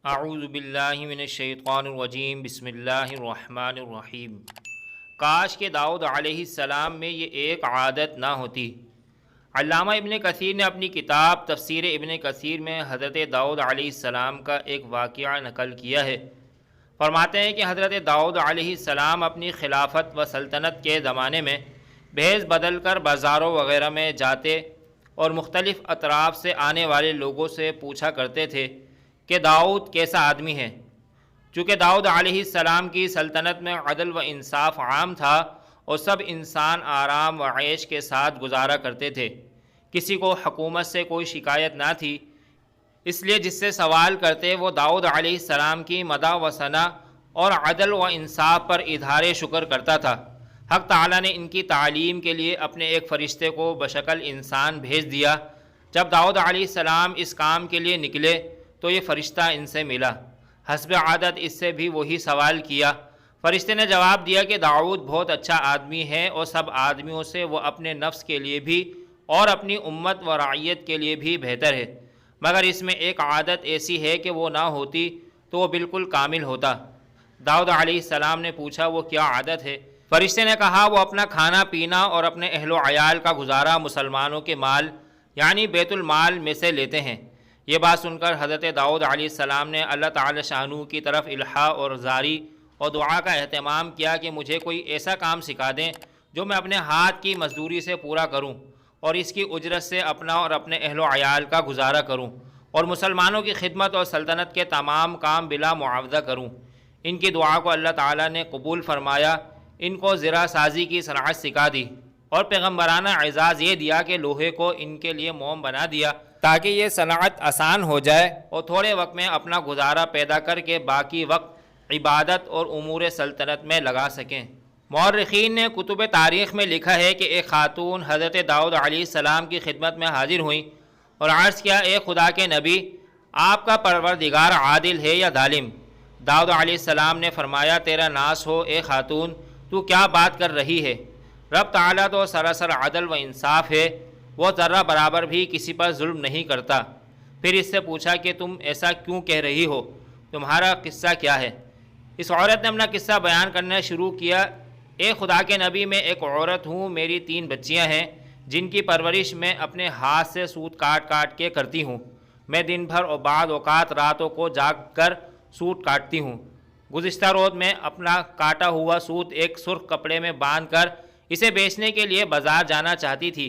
اعوذ باللہ من الشیطان الرجیم، بسم اللہ الرحمن الرحیم۔ کاش کہ داؤد علیہ السلام میں یہ ایک عادت نہ ہوتی۔ علامہ ابن کثیر نے اپنی کتاب تفسیر ابن کثیر میں حضرت داؤد علیہ السلام کا ایک واقعہ نقل کیا ہے۔ فرماتے ہیں کہ حضرت داؤد علیہ السلام اپنی خلافت و سلطنت کے زمانے میں بھیس بدل کر بازاروں وغیرہ میں جاتے اور مختلف اطراف سے آنے والے لوگوں سے پوچھا کرتے تھے کہ داؤد کیسا آدمی ہے۔ چونکہ داؤد علیہ السلام کی سلطنت میں عدل و انصاف عام تھا اور سب انسان آرام و عیش کے ساتھ گزارا کرتے تھے، کسی کو حکومت سے کوئی شکایت نہ تھی، اس لیے جس سے سوال کرتے وہ داؤد علیہ السلام کی مدح و ثنا اور عدل و انصاف پر اظہار شکر کرتا تھا۔ حق تعالیٰ نے ان کی تعلیم کے لیے اپنے ایک فرشتے کو بشکل انسان بھیج دیا۔ جب داؤد علیہ السلام اس کام کے لیے نکلے تو یہ فرشتہ ان سے ملا۔ حسب عادت اس سے بھی وہی سوال کیا۔ فرشتے نے جواب دیا کہ داؤد بہت اچھا آدمی ہے اور سب آدمیوں سے وہ اپنے نفس کے لیے بھی اور اپنی امت و رعیت کے لیے بھی بہتر ہے، مگر اس میں ایک عادت ایسی ہے کہ وہ نہ ہوتی تو وہ بالکل کامل ہوتا۔ داؤد علیہ السلام نے پوچھا وہ کیا عادت ہے؟ فرشتے نے کہا وہ اپنا کھانا پینا اور اپنے اہل و عیال کا گزارا مسلمانوں کے مال یعنی بیت المال میں سے لیتے ہیں۔ یہ بات سن کر حضرت داؤد علیہ السلام نے اللہ تعالی شانہ کی طرف الحاح اور زاری اور دعا کا اہتمام کیا کہ مجھے کوئی ایسا کام سکھا دیں جو میں اپنے ہاتھ کی مزدوری سے پورا کروں اور اس کی اجرت سے اپنا اور اپنے اہل و عیال کا گزارا کروں اور مسلمانوں کی خدمت اور سلطنت کے تمام کام بلا معاوضہ کروں۔ ان کی دعا کو اللہ تعالیٰ نے قبول فرمایا، ان کو زرہ سازی کی صنعت سکھا دی اور پیغمبرانہ اعزاز یہ دیا کہ لوہے کو ان کے لیے موم بنا دیا تاکہ یہ صنعت آسان ہو جائے اور تھوڑے وقت میں اپنا گزارا پیدا کر کے باقی وقت عبادت اور امور سلطنت میں لگا سکیں۔ مورخین نے کتب تاریخ میں لکھا ہے کہ ایک خاتون حضرت داؤد علیہ السلام کی خدمت میں حاضر ہوئیں اور عرض کیا اے خدا کے نبی، آپ کا پروردگار عادل ہے یا ظالم؟ داؤد علیہ السلام نے فرمایا تیرا ناس ہو اے خاتون، تو کیا بات کر رہی ہے؟ رب تعالیٰ تو سراسر عدل و انصاف ہے، وہ ذرہ برابر بھی کسی پر ظلم نہیں کرتا۔ پھر اس سے پوچھا کہ تم ایسا کیوں کہہ رہی ہو، تمہارا قصہ کیا ہے؟ اس عورت نے اپنا قصہ بیان کرنا شروع کیا۔ اے خدا کے نبی، میں ایک عورت ہوں، میری 3 بچیاں ہیں جن کی پرورش میں اپنے ہاتھ سے سوت کاٹ کاٹ کے کرتی ہوں۔ میں دن بھر اور بعض اوقات راتوں کو جاگ کر سوت کاٹتی ہوں۔ گزشتہ روز میں اپنا کاٹا ہوا سوت ایک سرخ کپڑے میں باندھ کر اسے بیچنے کے لیے بازار جانا چاہتی تھی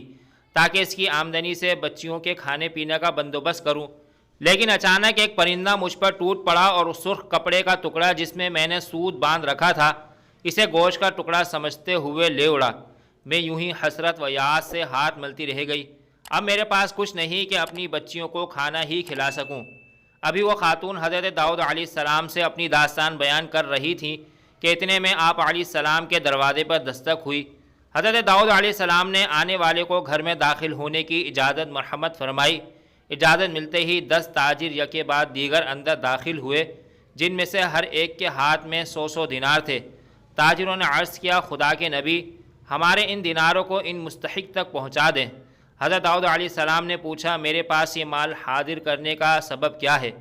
تاکہ اس کی آمدنی سے بچیوں کے کھانے پینے کا بندوبست کروں، لیکن اچانک ایک پرندہ مجھ پر ٹوٹ پڑا اور اس سرخ کپڑے کا ٹکڑا جس میں نے سوت باندھ رکھا تھا اسے گوشت کا ٹکڑا سمجھتے ہوئے لے اڑا۔ میں یوں ہی حسرت و یاس سے ہاتھ ملتی رہ گئی۔ اب میرے پاس کچھ نہیں کہ اپنی بچیوں کو کھانا ہی کھلا سکوں۔ ابھی وہ خاتون حضرت داؤد علیہ السلام سے اپنی داستان بیان کر رہی تھی کہ اتنے میں آپ علیہ السلام کے دروازے پر دستک ہوئی۔ حضرت داؤد علیہ السلام نے آنے والے کو گھر میں داخل ہونے کی اجازت مرحمت فرمائی۔ اجازت ملتے ہی 10 تاجر یکے بعد دیگر اندر داخل ہوئے، جن میں سے ہر ایک کے ہاتھ میں 100 دینار تھے۔ تاجروں نے عرض کیا خدا کے نبی، ہمارے ان دیناروں کو ان مستحق تک پہنچا دیں۔ حضرت داؤد علیہ السلام نے پوچھا میرے پاس یہ مال حاضر کرنے کا سبب کیا ہے؟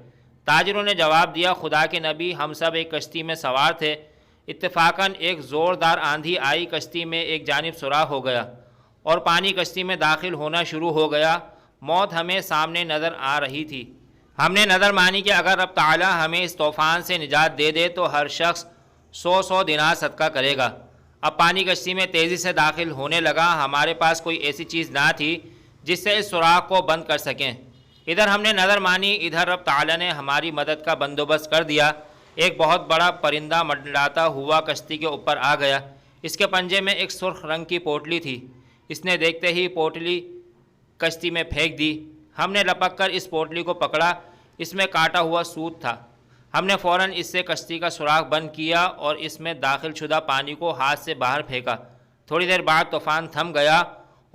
تاجروں نے جواب دیا خدا کے نبی، ہم سب ایک کشتی میں سوار تھے، اتفاقاً ایک زوردار آندھی آئی، کشتی میں ایک جانب سوراخ ہو گیا اور پانی کشتی میں داخل ہونا شروع ہو گیا۔ موت ہمیں سامنے نظر آ رہی تھی۔ ہم نے نظر مانی کہ اگر رب تعالیٰ ہمیں اس طوفان سے نجات دے دے تو ہر شخص 100 دینار صدقہ کرے گا۔ اب پانی کشتی میں تیزی سے داخل ہونے لگا، ہمارے پاس کوئی ایسی چیز نہ تھی جس سے اس سوراخ کو بند کر سکیں۔ ادھر ہم نے نظر مانی، ادھر رب تعالیٰ نے ہماری مدد کا بندوبست کر دیا۔ ایک بہت بڑا پرندہ منڈلاتا ہوا کشتی کے اوپر آ گیا، اس کے پنجے میں ایک سرخ رنگ کی پوٹلی تھی۔ اس نے دیکھتے ہی پوٹلی کشتی میں پھینک دی۔ ہم نے لپک کر اس پوٹلی کو پکڑا، اس میں کاٹا ہوا سوت تھا۔ ہم نے فوراً اس سے کشتی کا سوراخ بند کیا اور اس میں داخل شدہ پانی کو ہاتھ سے باہر پھینکا۔ تھوڑی دیر بعد طوفان تھم گیا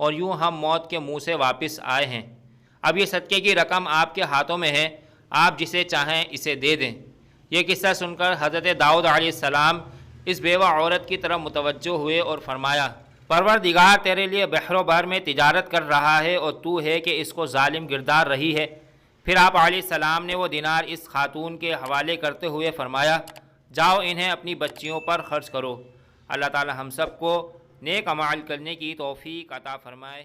اور یوں ہم موت کے منہ سے واپس آئے ہیں۔ اب یہ صدقے کی رقم آپ کے ہاتھوں میں ہے، آپ جسے چاہیں اسے دے دیں۔ یہ قصہ سن کر حضرت داؤد علیہ السلام اس بیوہ عورت کی طرف متوجہ ہوئے اور فرمایا پروردگار تیرے لیے بحر و بحر میں تجارت کر رہا ہے اور تو ہے کہ اس کو ظالم گردار رہی ہے۔ پھر آپ علیہ السلام نے وہ دینار اس خاتون کے حوالے کرتے ہوئے فرمایا جاؤ انہیں اپنی بچیوں پر خرچ کرو۔ اللہ تعالی ہم سب کو نیک اعمال کرنے کی توفیق عطا فرمائے۔